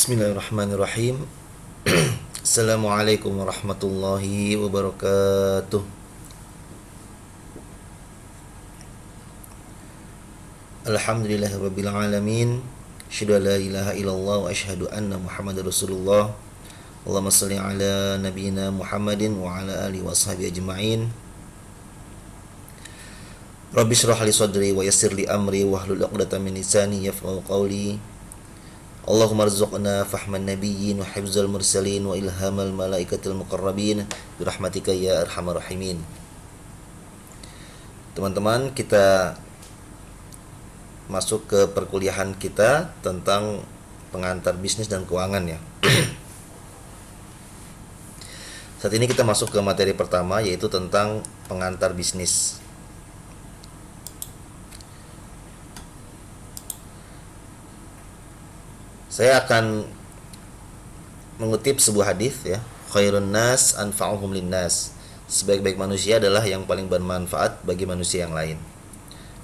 Bismillahirrahmanirrahim. Assalamualaikum warahmatullahi wabarakatuh. Alhamdulillahirabbil alamin. Asyhadu an la ilaha illallah wa asyhadu anna Muhammadar Rasulullah. Allahumma shalli ala nabiyyina Muhammadin wa ala alihi washabihi ajmain. Rabbi shrah li sadri wa yassir li amri wahlul 'uqdatam min lisani yafqahu qawli. Allahumma rzuqna fahman nabiyyin wa hifzal mursalin wa ilhamal malaikatil muqarrabin birahmatika ya arhamar rahimin. Teman-teman, kita masuk ke perkuliahan kita tentang pengantar bisnis dan keuangan ya. Saat ini kita masuk ke materi pertama, yaitu tentang pengantar bisnis. Saya akan mengutip sebuah hadis ya. Khairun nas anfa'uhum linnas. Sebaik-baik manusia adalah yang paling bermanfaat bagi manusia yang lain.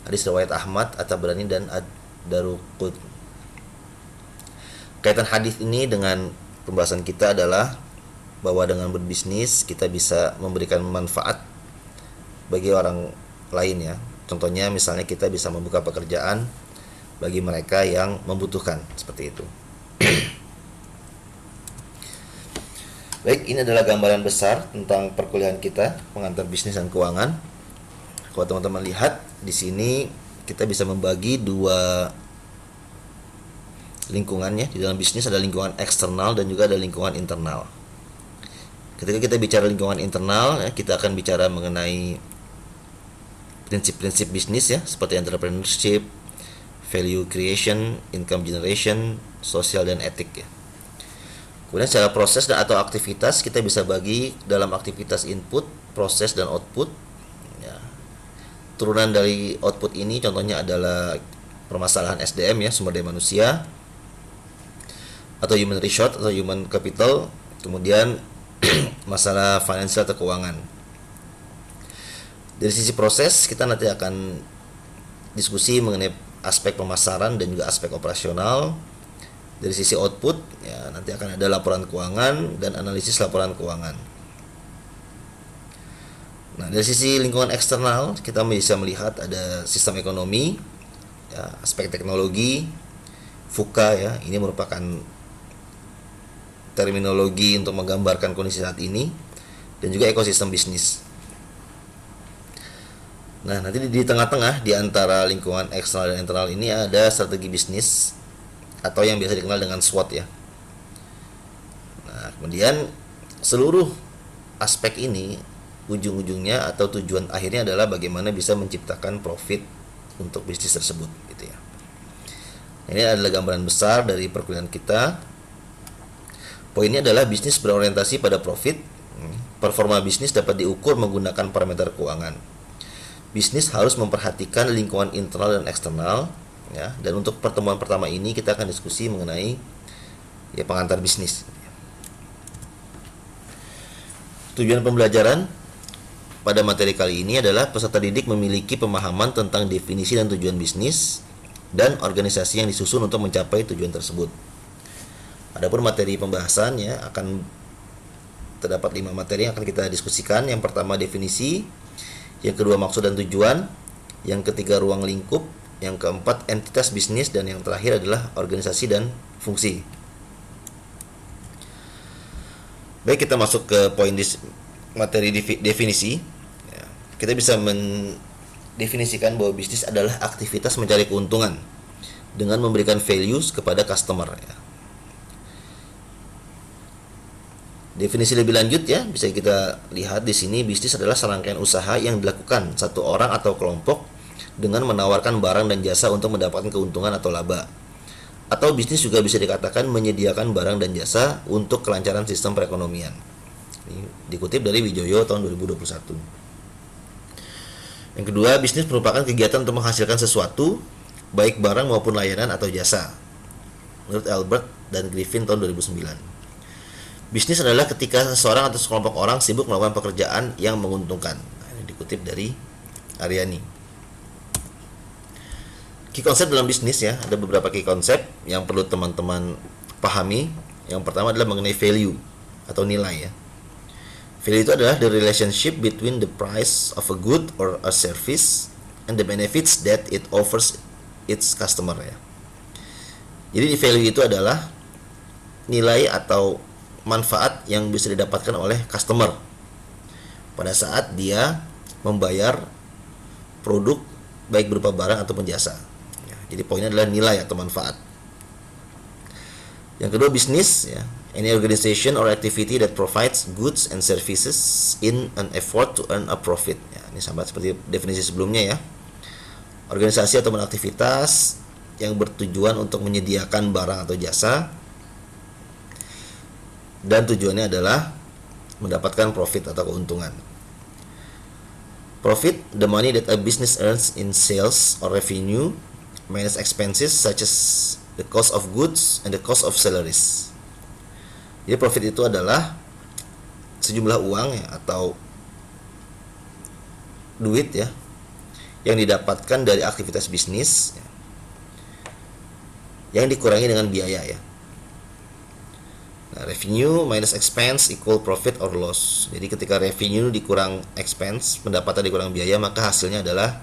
Hadis riwayat Ahmad, At-Tabrani dan Ad-Daruqutni. Kaitan hadis ini dengan pembahasan kita adalah bahwa dengan berbisnis kita bisa memberikan manfaat bagi orang lain ya. Contohnya misalnya kita bisa membuka pekerjaan bagi mereka yang membutuhkan, seperti itu. Baik, ini adalah gambaran besar tentang perkuliahan kita, pengantar bisnis dan keuangan. Kalau teman-teman lihat di sini, kita bisa membagi dua lingkungannya. Di dalam bisnis ada lingkungan eksternal dan juga ada lingkungan internal. Ketika kita bicara lingkungan internal, ya, kita akan bicara mengenai prinsip-prinsip bisnis ya, seperti entrepreneurship, value creation, income generation, sosial dan etik ya. Kemudian secara proses dan atau aktivitas kita bisa bagi dalam aktivitas input, proses dan output. Ya. Turunan dari output ini contohnya adalah permasalahan SDM ya, sumber daya manusia, atau human resource atau human capital. Kemudian masalah finansial atau keuangan. Dari sisi proses kita nanti akan diskusi mengenai aspek pemasaran dan juga aspek operasional. Dari sisi output ya, nanti akan ada laporan keuangan dan analisis laporan keuangan. Nah, dari sisi lingkungan eksternal kita bisa melihat ada sistem ekonomi ya, aspek teknologi, VUCA ya, ini merupakan terminologi untuk menggambarkan kondisi saat ini, dan juga ekosistem bisnis. Nah, nanti di tengah-tengah di antara lingkungan eksternal dan internal ini ada strategi bisnis atau yang biasa dikenal dengan SWOT ya. Nah, kemudian seluruh aspek ini ujung-ujungnya atau tujuan akhirnya adalah bagaimana bisa menciptakan profit untuk bisnis tersebut gitu ya. Ini adalah gambaran besar dari perkuliahan kita. Poinnya adalah bisnis berorientasi pada profit. Performa bisnis dapat diukur menggunakan parameter keuangan. Bisnis harus memperhatikan lingkungan internal dan eksternal ya, dan untuk pertemuan pertama ini kita akan diskusi mengenai ya pengantar bisnis. Tujuan pembelajaran pada materi kali ini adalah peserta didik memiliki pemahaman tentang definisi dan tujuan bisnis dan organisasi yang disusun untuk mencapai tujuan tersebut. Adapun materi pembahasannya akan terdapat 5 materi yang akan kita diskusikan. Yang pertama definisi, yang kedua maksud dan tujuan, yang ketiga ruang lingkup, yang keempat entitas bisnis, dan yang terakhir adalah organisasi dan fungsi. Baik, kita masuk ke poin materi definisi. Ya, kita bisa mendefinisikan bahwa bisnis adalah aktivitas mencari keuntungan dengan memberikan values kepada customer. Ya. Definisi lebih lanjut ya, bisa kita lihat di sini, bisnis adalah serangkaian usaha yang dilakukan satu orang atau kelompok dengan menawarkan barang dan jasa untuk mendapatkan keuntungan atau laba. Atau bisnis juga bisa dikatakan menyediakan barang dan jasa untuk kelancaran sistem perekonomian. Ini dikutip dari Wijoyo tahun 2021. Yang kedua, bisnis merupakan kegiatan untuk menghasilkan sesuatu, baik barang maupun layanan atau jasa. Menurut Albert dan Griffin tahun 2009. Bisnis adalah ketika seseorang atau sekelompok orang sibuk melakukan pekerjaan yang menguntungkan. Ini dikutip dari Aryani. Key konsep dalam bisnis ya, ada beberapa key konsep yang perlu teman-teman pahami. Yang pertama adalah mengenai value atau nilai ya. Value itu adalah the relationship between the price of a good or a service and the benefits that it offers its customer ya. Jadi value itu adalah nilai atau manfaat yang bisa didapatkan oleh customer pada saat dia membayar produk baik berupa barang ataupun jasa. Ya, jadi poinnya adalah nilai atau manfaat. Yang kedua bisnis ya, any organization or activity that provides goods and services in an effort to earn a profit. Ya, ini sama seperti definisi sebelumnya ya. Organisasi atau aktivitas yang bertujuan untuk menyediakan barang atau jasa dan tujuannya adalah mendapatkan profit atau keuntungan. Profit, the money that a business earns in sales or revenue minus expenses such as the cost of goods and the cost of salaries. Jadi profit itu adalah sejumlah uang ya, atau duit ya yang didapatkan dari aktivitas bisnis ya, yang dikurangi dengan biaya ya. Nah, revenue minus expense equal profit or loss. Jadi ketika revenue dikurang expense, pendapatan dikurang biaya, maka hasilnya adalah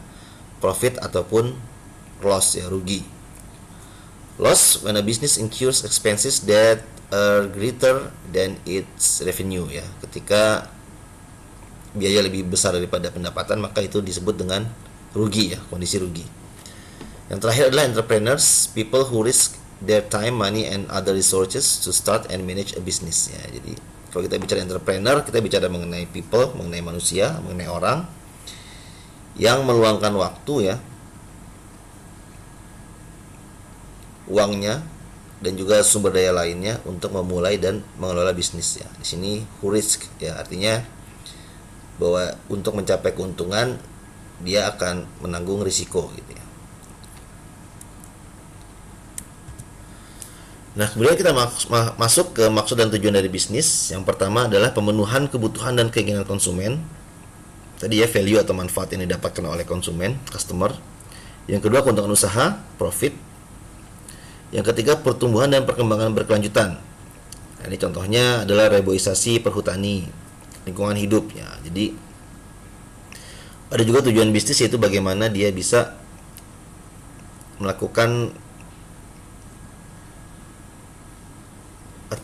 profit ataupun loss ya, rugi. Loss when a business incurs expenses that are greater than its revenue ya. Ketika biaya lebih besar daripada pendapatan, maka itu disebut dengan rugi ya, kondisi rugi. Yang terakhir adalah entrepreneurs, people who risk their time, money and other resources to start and manage a business ya. Jadi kalau kita bicara entrepreneur, kita bicara mengenai people, mengenai manusia, mengenai orang yang meluangkan waktu ya, uangnya dan juga sumber daya lainnya untuk memulai dan mengelola bisnis ya. Di sini who risk ya, artinya bahwa untuk mencapai keuntungan dia akan menanggung risiko gitu ya. Nah, kemudian kita masuk ke maksud dan tujuan dari bisnis. Yang pertama adalah pemenuhan kebutuhan dan keinginan konsumen. Tadi ya, value atau manfaat yang didapatkan oleh konsumen, customer. Yang kedua, keuntungan usaha, profit. Yang ketiga, pertumbuhan dan perkembangan berkelanjutan. Nah, ini contohnya adalah reboisasi perhutani, lingkungan hidup ya. Jadi ada juga tujuan bisnis, yaitu bagaimana dia bisa melakukan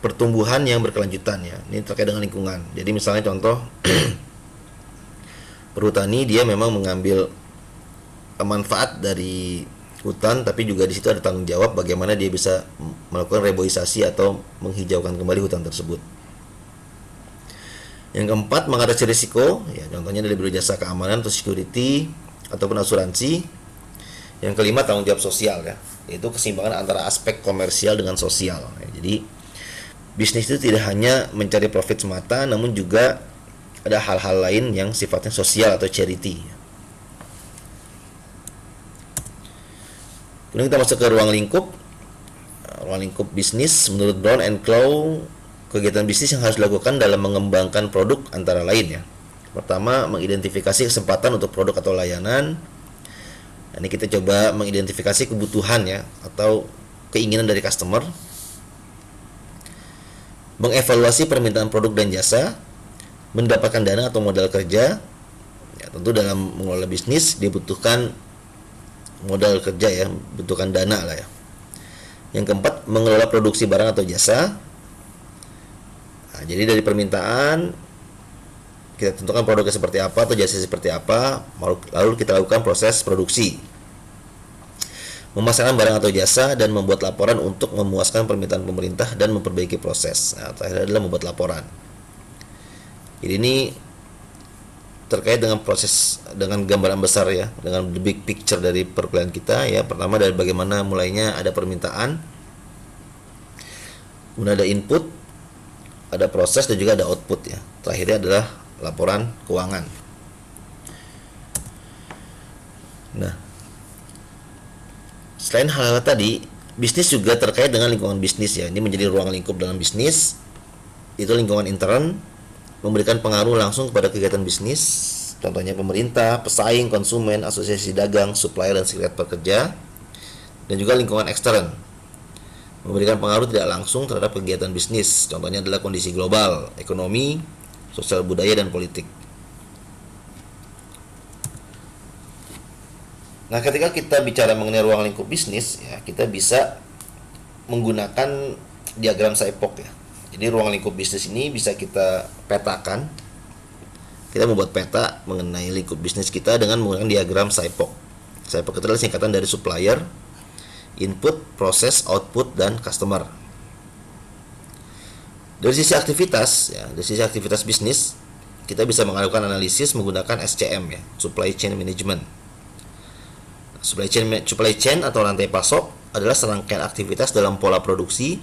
pertumbuhan yang berkelanjutan ya. Ini terkait dengan lingkungan. Jadi misalnya contoh perhutani, dia memang mengambil manfaat dari hutan, tapi juga di situ ada tanggung jawab bagaimana dia bisa melakukan reboisasi atau menghijaukan kembali hutan tersebut. Yang keempat, mengatasi risiko ya, contohnya dari berjasa keamanan atau security ataupun asuransi. Yang kelima, tanggung jawab sosial ya, yaitu keseimbangan antara aspek komersial dengan sosial ya. Jadi bisnis itu tidak hanya mencari profit semata, namun juga ada hal-hal lain yang sifatnya sosial atau charity. Kemudian kita masuk ke ruang lingkup bisnis. Menurut Brown and Clough, kegiatan bisnis yang harus dilakukan dalam mengembangkan produk antara lain ya. Pertama, mengidentifikasi kesempatan untuk produk atau layanan. Ini kita coba mengidentifikasi kebutuhan ya, atau keinginan dari customer. Mengevaluasi permintaan produk dan jasa, mendapatkan dana atau modal kerja. Ya, tentu dalam mengelola bisnis dibutuhkan modal kerja ya, butuhkan dana lah ya. Yang keempat, mengelola produksi barang atau jasa. Nah, jadi dari permintaan kita tentukan produknya seperti apa atau jasa seperti apa, lalu kita lakukan proses produksi, memasarkan barang atau jasa, dan membuat laporan untuk memuaskan permintaan pemerintah dan memperbaiki proses. Nah, terakhir adalah membuat laporan. Jadi ini terkait dengan proses, dengan gambaran besar ya, dengan the big picture dari perkuliahan kita ya. Pertama dari bagaimana mulainya ada permintaan, kemudian ada input, ada proses, dan juga ada output ya. Terakhirnya adalah laporan keuangan. Nah, selain hal-hal tadi, bisnis juga terkait dengan lingkungan bisnis ya. Ini menjadi ruang lingkup dalam bisnis. Itu lingkungan intern, memberikan pengaruh langsung kepada kegiatan bisnis, contohnya pemerintah, pesaing, konsumen, asosiasi dagang, supplier dan serikat pekerja, dan juga lingkungan ekstern. memberikan pengaruh tidak langsung terhadap kegiatan bisnis. Contohnya adalah kondisi global, ekonomi, sosial budaya, dan politik. Nah, ketika kita bicara mengenai ruang lingkup bisnis, ya, kita bisa menggunakan diagram Saipok ya. Jadi ruang lingkup bisnis ini bisa kita petakan. Kita membuat peta mengenai lingkup bisnis kita dengan menggunakan diagram Saipok. Saipok itu adalah singkatan dari supplier, input, proses, output, dan customer. Dari sisi aktivitas, ya, dari sisi aktivitas bisnis, kita bisa melakukan analisis menggunakan SCM ya, supply chain management. Supply chain atau rantai pasok adalah serangkaian aktivitas dalam pola produksi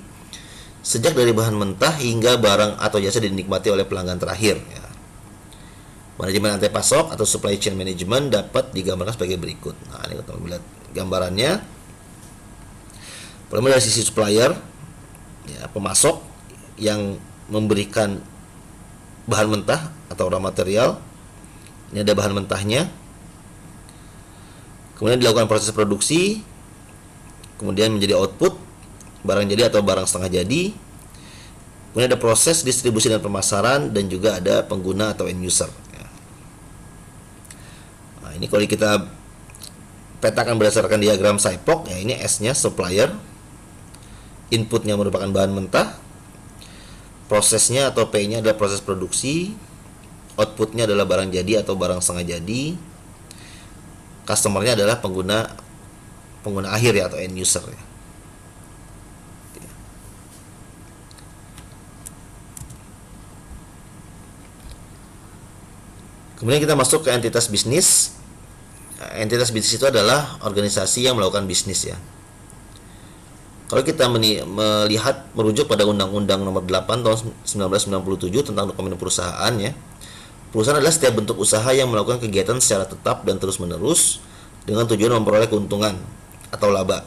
sejak dari bahan mentah hingga barang atau jasa dinikmati oleh pelanggan terakhir ya. Manajemen rantai pasok atau supply chain management dapat digambarkan sebagai berikut. Nah, ini kita lihat gambarannya. Pertama dari sisi supplier ya, pemasok yang memberikan bahan mentah atau raw material. Ini ada bahan mentahnya. Kemudian dilakukan proses produksi, kemudian menjadi output, barang jadi atau barang setengah jadi. Kemudian ada proses distribusi dan pemasaran, dan juga ada pengguna atau end user. Nah, ini kalau kita petakan berdasarkan diagram Saipok, ya ini S-nya supplier, inputnya merupakan bahan mentah, prosesnya atau P-nya adalah proses produksi, outputnya adalah barang jadi atau barang setengah jadi, customernya adalah pengguna akhir ya, atau end user ya. Kemudian kita masuk ke entitas bisnis. Entitas bisnis itu adalah organisasi yang melakukan bisnis ya. Kalau kita melihat merujuk pada Undang-Undang Nomor 8 tahun 1997 tentang dokumen perusahaan ya. Perusahaan adalah setiap bentuk usaha yang melakukan kegiatan secara tetap dan terus-menerus dengan tujuan memperoleh keuntungan atau laba,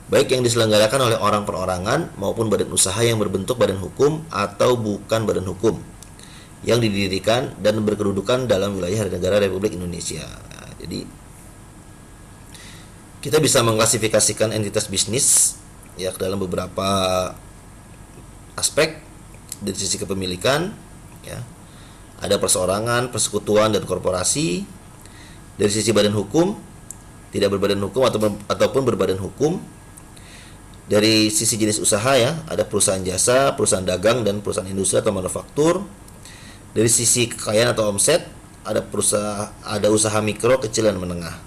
baik yang diselenggarakan oleh orang perorangan maupun badan usaha yang berbentuk badan hukum atau bukan badan hukum yang didirikan dan berkedudukan dalam wilayah negara Republik Indonesia. Nah, jadi kita bisa mengklasifikasikan entitas bisnis ya ke dalam beberapa aspek. Dari sisi kepemilikan ya, ada perseorangan, persekutuan, dan korporasi. Dari sisi badan hukum, tidak berbadan hukum ataupun berbadan hukum. Dari sisi jenis usaha ya, ada perusahaan jasa, perusahaan dagang, dan perusahaan industri atau manufaktur. Dari sisi kekayaan atau omset, ada usaha mikro, kecil, dan menengah.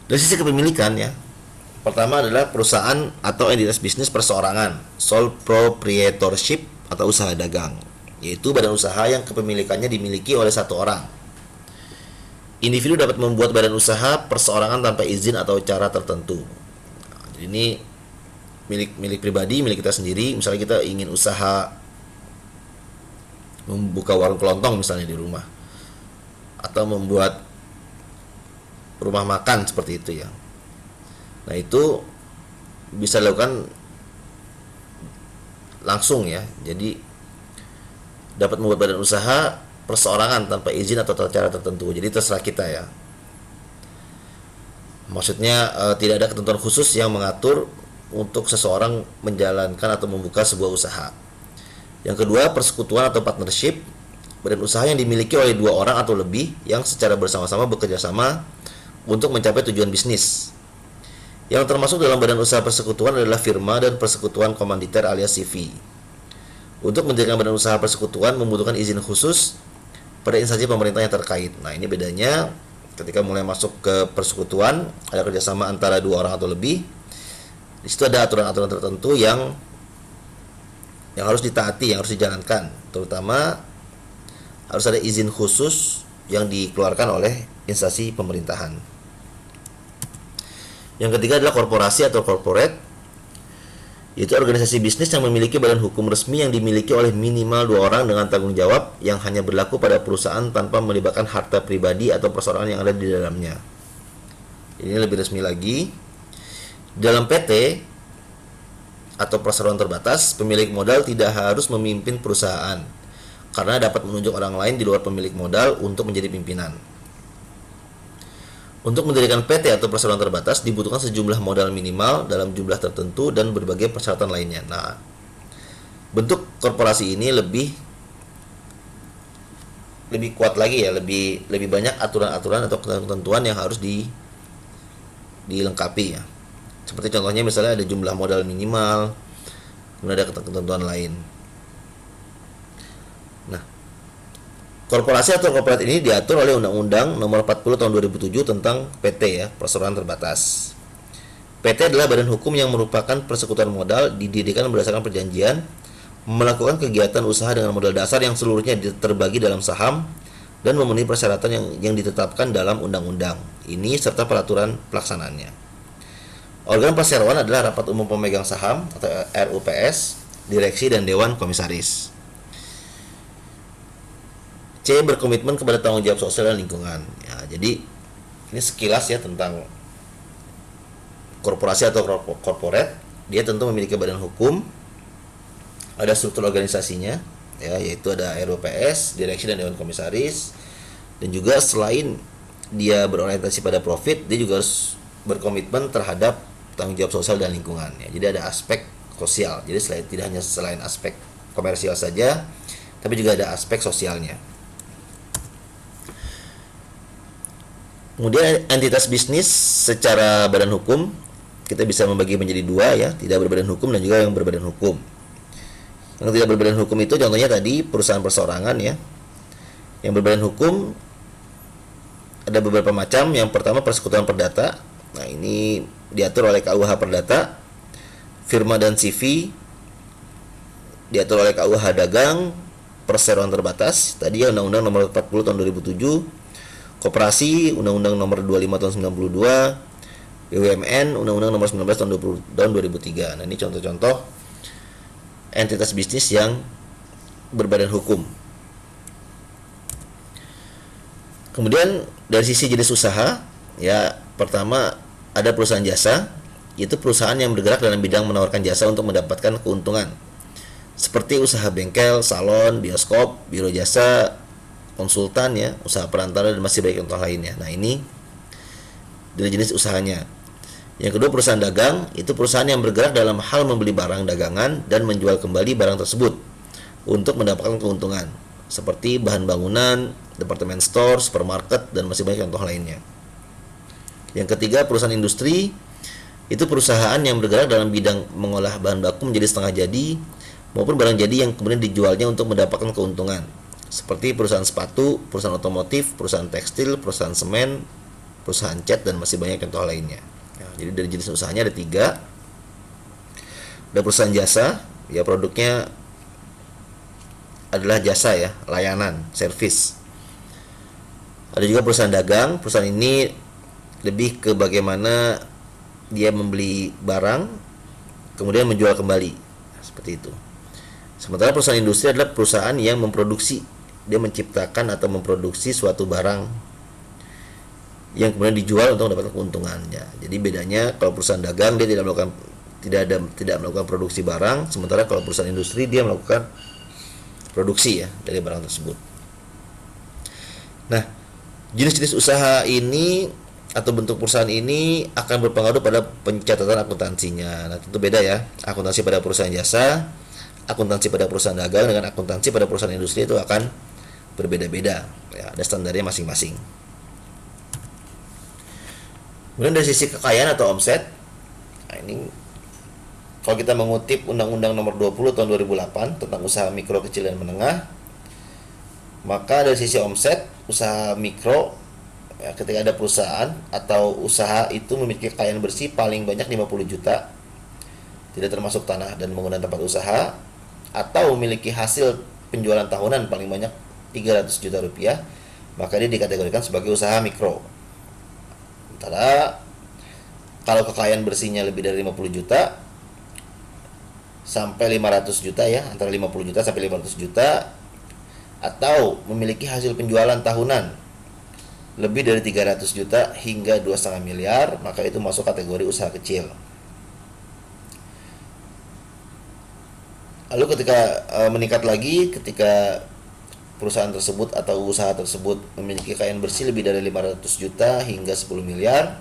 Dari sisi kepemilikan ya, pertama adalah perusahaan atau entitas bisnis perseorangan, sole proprietorship atau usaha dagang, yaitu badan usaha yang kepemilikannya dimiliki oleh satu orang. Individu dapat membuat badan usaha perseorangan tanpa izin atau cara tertentu. Nah, jadi ini milik pribadi, milik kita sendiri. Misalnya kita ingin usaha membuka warung kelontong misalnya di rumah, atau membuat rumah makan seperti itu ya. Nah, itu bisa dilakukan langsung ya. Jadi dapat membuat badan usaha perseorangan tanpa izin atau cara tertentu. Jadi terserah kita ya. Maksudnya tidak ada ketentuan khusus yang mengatur untuk seseorang menjalankan atau membuka sebuah usaha. Yang kedua, persekutuan atau partnership, badan usaha yang dimiliki oleh dua orang atau lebih yang secara bersama-sama bekerja sama untuk mencapai tujuan bisnis. Yang termasuk dalam badan usaha persekutuan adalah firma dan persekutuan komanditer alias CV. Untuk mendirikan badan usaha persekutuan membutuhkan izin khusus pada instansi pemerintah yang terkait. Nah, ini bedanya ketika mulai masuk ke persekutuan, ada kerjasama antara dua orang atau lebih. Di situ ada aturan-aturan tertentu yang harus ditaati, yang harus dijalankan. Terutama harus ada izin khusus yang dikeluarkan oleh instansi pemerintahan. Yang ketiga adalah korporasi atau corporate, yaitu organisasi bisnis yang memiliki badan hukum resmi yang dimiliki oleh minimal dua orang dengan tanggung jawab yang hanya berlaku pada perusahaan tanpa melibatkan harta pribadi atau perseorangan yang ada di dalamnya. Ini lebih resmi lagi. Dalam PT atau perseroan terbatas, pemilik modal tidak harus memimpin perusahaan karena dapat menunjuk orang lain di luar pemilik modal untuk menjadi pimpinan. Untuk mendirikan PT atau perseroan terbatas dibutuhkan sejumlah modal minimal dalam jumlah tertentu dan berbagai persyaratan lainnya. Nah, bentuk korporasi ini lebih kuat lagi ya, lebih banyak aturan-aturan atau ketentuan yang harus dilengkapi ya. Seperti contohnya misalnya ada jumlah modal minimal, kemudian ada ketentuan lain. Nah, korporasi atau korporat ini diatur oleh Undang-Undang Nomor 40 Tahun 2007 tentang PT ya, perseroan terbatas. PT adalah badan hukum yang merupakan persekutuan modal didirikan berdasarkan perjanjian, melakukan kegiatan usaha dengan modal dasar yang seluruhnya terbagi dalam saham dan memenuhi persyaratan yang ditetapkan dalam undang-undang ini serta peraturan pelaksanaannya. Organ perseroan adalah Rapat Umum Pemegang Saham atau RUPS, Direksi dan Dewan Komisaris. C. Berkomitmen kepada tanggung jawab sosial dan lingkungan. Ya, jadi ini sekilas ya tentang korporasi atau korporat. Dia tentu memiliki badan hukum, ada struktur organisasinya, ya, yaitu ada RUPS, Direksi dan Dewan Komisaris, dan juga selain dia berorientasi pada profit, dia juga harus berkomitmen terhadap tanggung jawab sosial dan lingkungan. Ya, jadi ada aspek sosial. Jadi tidak hanya selain aspek komersial saja, tapi juga ada aspek sosialnya. Kemudian entitas bisnis secara badan hukum kita bisa membagi menjadi dua ya, tidak berbadan hukum dan juga yang berbadan hukum. Yang tidak berbadan hukum itu contohnya tadi perusahaan perseorangan ya. Yang berbadan hukum ada beberapa macam. Yang pertama persekutuan perdata. Nah, ini diatur oleh KUH Perdata. Firma dan CV diatur oleh KUH Dagang. Perseroan terbatas tadi ya Undang-Undang Nomor 40 Tahun 2007. Koperasi Undang-Undang Nomor 25 Tahun 92, BUMN Undang-Undang Nomor 19 Tahun 2003. Nah, ini contoh-contoh entitas bisnis yang berbadan hukum. Kemudian dari sisi jenis usaha, ya pertama ada perusahaan jasa, yaitu perusahaan yang bergerak dalam bidang menawarkan jasa untuk mendapatkan keuntungan. Seperti usaha bengkel, salon, bioskop, biro jasa, konsultan ya, usaha perantara dan masih banyak contoh lainnya. Nah, ini dari jenis usahanya. Yang kedua perusahaan dagang, itu perusahaan yang bergerak dalam hal membeli barang dagangan dan menjual kembali barang tersebut untuk mendapatkan keuntungan, seperti bahan bangunan, departemen store, supermarket dan masih banyak contoh lainnya. Yang ketiga perusahaan industri, itu perusahaan yang bergerak dalam bidang mengolah bahan baku menjadi setengah jadi maupun barang jadi yang kemudian dijualnya untuk mendapatkan keuntungan, seperti perusahaan sepatu, perusahaan otomotif, perusahaan tekstil, perusahaan semen, perusahaan cat dan masih banyak contoh lainnya. Ya, jadi dari jenis usahanya ada 3. Ada perusahaan jasa, ya produknya adalah jasa ya, layanan, servis. Ada juga perusahaan dagang. Perusahaan ini lebih ke bagaimana dia membeli barang kemudian menjual kembali, seperti itu. Sementara perusahaan industri adalah perusahaan yang memproduksi, dia menciptakan atau memproduksi suatu barang yang kemudian dijual untuk mendapatkan keuntungannya. Jadi bedanya kalau perusahaan dagang dia tidak melakukan produksi barang, sementara kalau perusahaan industri dia melakukan produksi ya dari barang tersebut. Nah, jenis-jenis usaha ini atau bentuk perusahaan ini akan berpengaruh pada pencatatan akuntansinya. Nah, tentu beda ya. Akuntansi pada perusahaan jasa, akuntansi pada perusahaan dagang dengan akuntansi pada perusahaan industri itu akan berbeda-beda ya, ada standarnya masing-masing. Kemudian dari sisi kekayaan atau omset, nah ini kalau kita mengutip Undang-Undang Nomor 20 Tahun 2008 tentang usaha mikro, kecil dan menengah, maka dari sisi omset usaha mikro ya, ketika ada perusahaan atau usaha itu memiliki kekayaan bersih paling banyak 50 juta, tidak termasuk tanah dan bangunan tempat usaha, atau memiliki hasil penjualan tahunan paling banyak 300 juta rupiah, maka dia dikategorikan sebagai usaha mikro. Sementara kalau kekayaan bersihnya lebih dari 50 juta sampai 500 juta ya, antara 50 juta sampai 500 juta, atau memiliki hasil penjualan tahunan lebih dari 300 juta hingga 2,5 miliar, maka itu masuk kategori usaha kecil. Lalu ketika meningkat lagi, ketika perusahaan tersebut atau usaha tersebut memiliki kekayaan bersih lebih dari 500 juta hingga 10 miliar,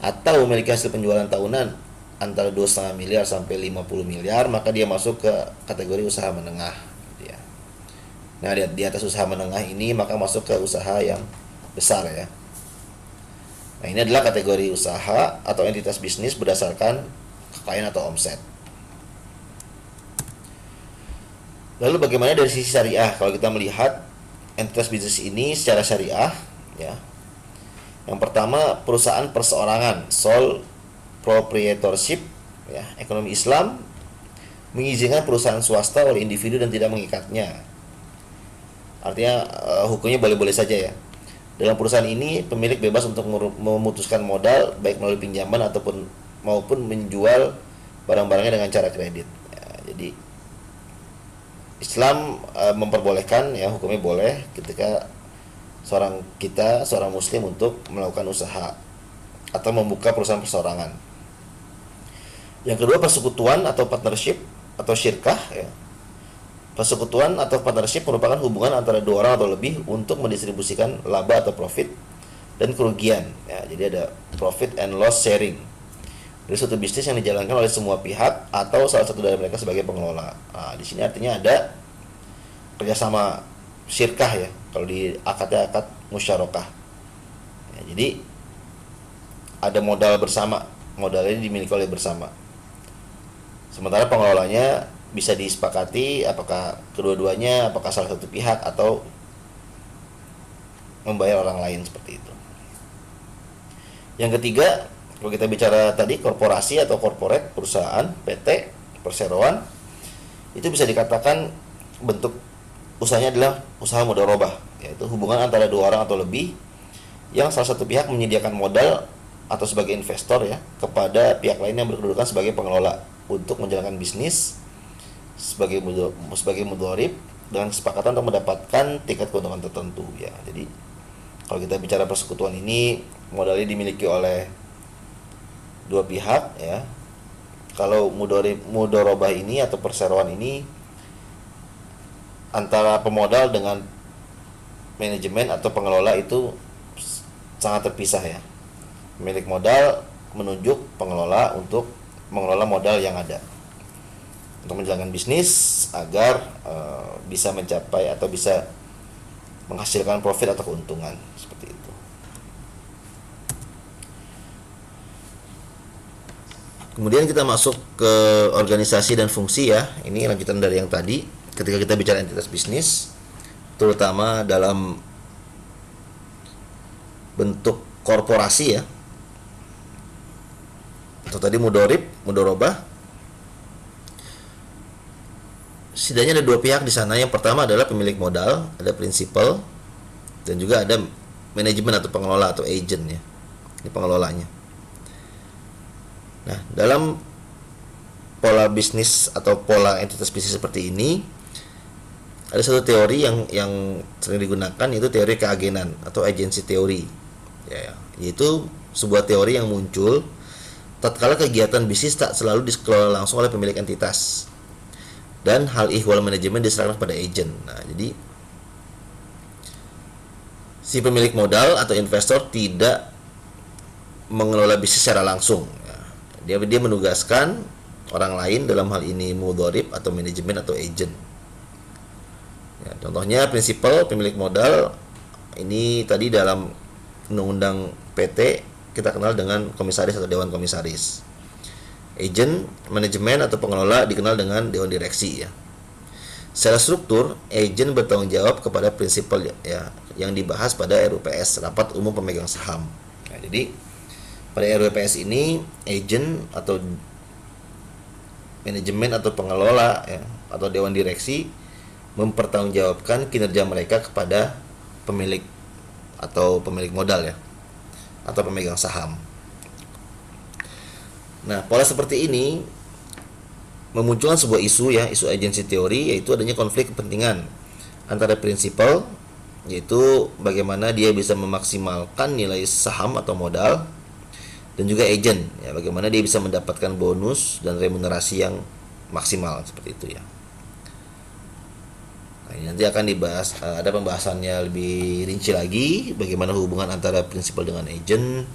atau memiliki hasil penjualan tahunan antara 2,5 miliar sampai 50 miliar, maka dia masuk ke kategori usaha menengah gitu ya. Nah, di atas usaha menengah ini maka masuk ke usaha yang besar ya. Nah, ini adalah kategori usaha atau entitas bisnis berdasarkan kekayaan atau omset. Lalu bagaimana dari sisi syariah? Kalau kita melihat entitas bisnis ini secara syariah ya. Yang pertama, perusahaan perseorangan, sole proprietorship ya. Ekonomi Islam mengizinkan perusahaan swasta oleh individu dan tidak mengikatnya. Artinya hukumnya boleh-boleh saja ya. Dalam perusahaan ini pemilik bebas untuk memutuskan modal baik melalui pinjaman ataupun maupun menjual barang-barangnya dengan cara kredit ya. Jadi Islam memperbolehkan ya, hukumnya boleh ketika seorang muslim untuk melakukan usaha atau membuka perusahaan perseorangan. Yang kedua, persekutuan atau partnership atau syirkah ya. Persekutuan atau partnership merupakan hubungan antara dua orang atau lebih untuk mendistribusikan laba atau profit dan kerugian ya. Jadi ada profit and loss sharing dari suatu bisnis yang dijalankan oleh semua pihak atau salah satu dari mereka sebagai pengelola. Nah, di sini artinya ada kerjasama syirkah ya. Kalau di akadnya akad musyarakah. Ya, jadi ada modal bersama, modalnya dimiliki oleh bersama. Sementara pengelolanya bisa disepakati apakah kedua-duanya, apakah salah satu pihak atau membayar orang lain seperti itu. Yang ketiga, kalau kita bicara tadi korporasi atau corporate, perusahaan, PT, perseroan, itu bisa dikatakan bentuk usahanya adalah usaha mudharabah, yaitu hubungan antara dua orang atau lebih yang salah satu pihak menyediakan modal atau sebagai investor ya kepada pihak lain yang berkedudukan sebagai pengelola untuk menjalankan bisnis sebagai mudharib dengan kesepakatan untuk mendapatkan tingkat keuntungan tertentu ya. Jadi kalau kita bicara persekutuan ini modalnya dimiliki oleh dua pihak ya. Kalau mudharabah ini atau perseroan ini antara pemodal dengan manajemen atau pengelola itu sangat terpisah ya. Pemilik modal menunjuk pengelola untuk mengelola modal yang ada untuk menjalankan bisnis agar bisa mencapai atau bisa menghasilkan profit atau keuntungan seperti itu. Kemudian kita masuk ke organisasi dan fungsi ya. Ini lanjutan dari yang tadi. Ketika kita bicara entitas bisnis, terutama dalam bentuk korporasi ya, atau tadi mudharabah, setidaknya ada dua pihak di sana. Yang pertama adalah pemilik modal, ada prinsipal, dan juga ada manajemen atau pengelola atau agent ya. Ini pengelolanya. Nah, dalam pola bisnis atau pola entitas bisnis seperti ini, ada satu teori yang sering digunakan, yaitu teori keagenan atau agency teori ya, yaitu sebuah teori yang muncul tatkala kegiatan bisnis tak selalu dikelola langsung oleh pemilik entitas dan hal ihwal manajemen diserahkan pada agent. Nah, jadi si pemilik modal atau investor tidak mengelola bisnis secara langsung ya. Dia menugaskan orang lain, dalam hal ini mudharib atau manajemen atau agent ya. Contohnya prinsipal pemilik modal ini tadi dalam undang-undang PT kita kenal dengan komisaris atau dewan komisaris. Agent, manajemen atau pengelola dikenal dengan dewan direksi ya. Secara struktur, agent bertanggung jawab kepada prinsipal ya yang dibahas pada RUPS, rapat umum pemegang saham. Nah, jadi pada RUPS ini agent atau manajemen atau pengelola ya, atau dewan direksi mempertanggungjawabkan kinerja mereka kepada pemilik atau pemilik modal ya, atau pemegang saham. Nah, pola seperti ini memunculkan sebuah isu ya, isu agency teori, yaitu adanya konflik kepentingan antara prinsipal, yaitu bagaimana dia bisa memaksimalkan nilai saham atau modal, dan juga agent ya, bagaimana dia bisa mendapatkan bonus dan remunerasi yang maksimal seperti itu ya. Nah, ini nanti akan dibahas, ada pembahasannya lebih rinci lagi, bagaimana hubungan antara prinsipal dengan agent,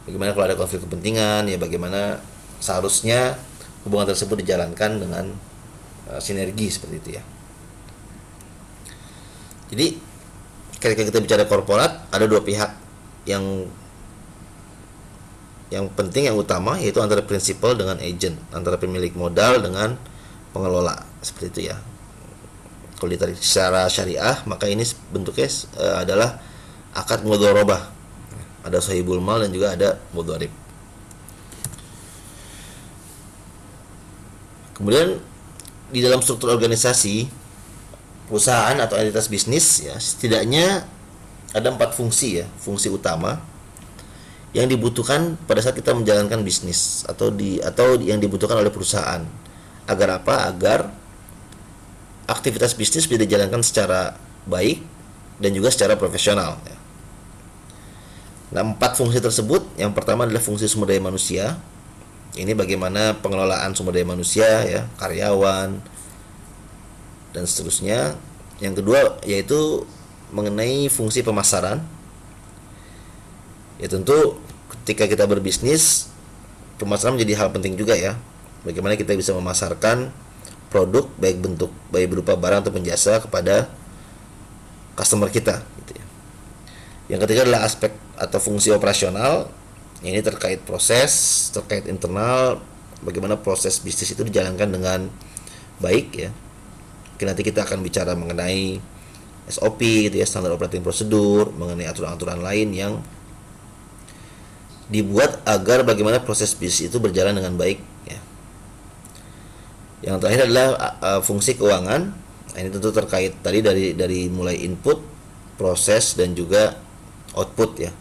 bagaimana kalau ada konflik kepentingan, ya bagaimana seharusnya hubungan tersebut dijalankan dengan sinergi seperti itu ya. Jadi ketika kita bicara korporat, ada dua pihak yang penting, yang utama, yaitu antara prinsipal dengan agent, antara pemilik modal dengan pengelola, seperti itu ya. Kalau ditarik secara syariah, maka ini bentuknya adalah akad mudharabah. Ada sahibul mal dan juga ada mudharib. Kemudian di dalam struktur organisasi perusahaan atau entitas bisnis ya, setidaknya ada 4 fungsi ya, fungsi utama yang dibutuhkan pada saat kita menjalankan bisnis atau yang dibutuhkan oleh perusahaan. Agar apa? Agar aktivitas bisnis bisa dijalankan secara baik dan juga secara profesional ya. Nah, 4 fungsi tersebut, yang pertama adalah fungsi sumber daya manusia. Ini bagaimana pengelolaan sumber daya manusia ya, karyawan dan seterusnya. Yang kedua yaitu mengenai fungsi pemasaran. Ya tentu ketika kita berbisnis, pemasaran menjadi hal penting juga ya. Bagaimana kita bisa memasarkan produk baik berupa barang ataupun jasa kepada customer kita gitu ya. Yang ketiga adalah aspek atau fungsi operasional. Ini terkait proses, terkait internal, bagaimana proses bisnis itu dijalankan dengan baik ya. Mungkin nanti kita akan bicara mengenai SOP gitu ya, standar operating prosedur, mengenai aturan-aturan lain yang dibuat agar bagaimana proses bisnis itu berjalan dengan baik ya. Yang terakhir adalah fungsi keuangan. Nah, ini tentu terkait tadi dari mulai input, proses dan juga output ya.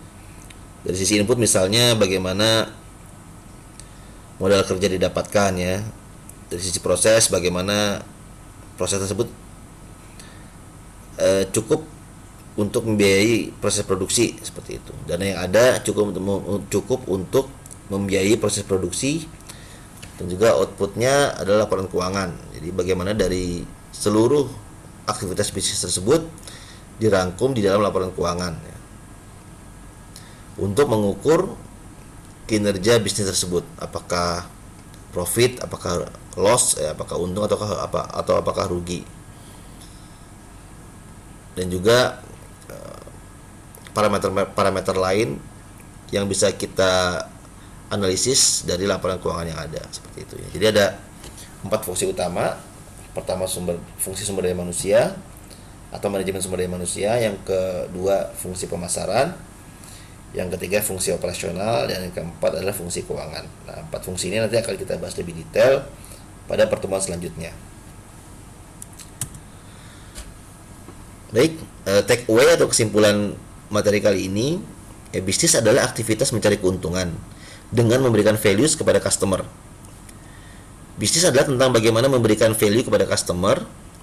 Dari sisi input misalnya bagaimana modal kerja didapatkan ya. Dari sisi proses bagaimana proses tersebut cukup untuk membiayai proses produksi seperti itu. Dana yang ada cukup untuk membiayai proses produksi. Dan juga outputnya adalah laporan keuangan. Jadi bagaimana dari seluruh aktivitas bisnis tersebut dirangkum di dalam laporan keuangan ya, untuk mengukur kinerja bisnis tersebut, apakah profit, apakah loss, apakah untung atau apakah rugi. Dan juga parameter lain yang bisa kita analisis dari laporan keuangan yang ada seperti itu ya. Jadi ada 4 fungsi utama. Pertama fungsi sumber daya manusia atau manajemen sumber daya manusia, yang kedua fungsi pemasaran, yang ketiga fungsi operasional, dan yang keempat adalah fungsi keuangan. Nah, 4 fungsi ini nanti akan kita bahas lebih detail pada pertemuan selanjutnya. Baik, take away atau kesimpulan materi kali ini, bisnis adalah aktivitas mencari keuntungan dengan memberikan values kepada customer. Bisnis adalah tentang bagaimana memberikan value kepada customer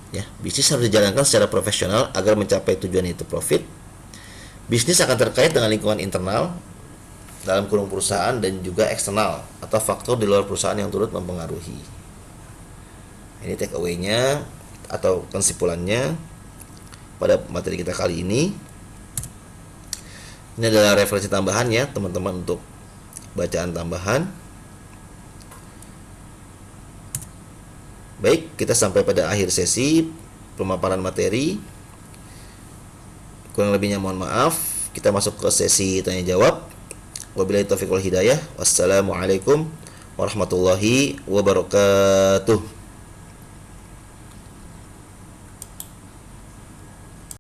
ya. Bisnis harus dijalankan secara profesional agar mencapai tujuan, yaitu profit. Bisnis akan terkait dengan lingkungan internal dalam kurung perusahaan dan juga eksternal atau faktor di luar perusahaan yang turut mempengaruhi. Ini take away-nya atau kesimpulannya pada materi kita kali ini. Ini adalah referensi tambahan ya teman-teman, untuk bacaan tambahan. Baik, kita sampai pada akhir sesi pemaparan materi. Kurang lebihnya mohon maaf. Kita masuk ke sesi tanya jawab. Wabillahi taufiq wal hidayah. Wassalamualaikum warahmatullahi wabarakatuh.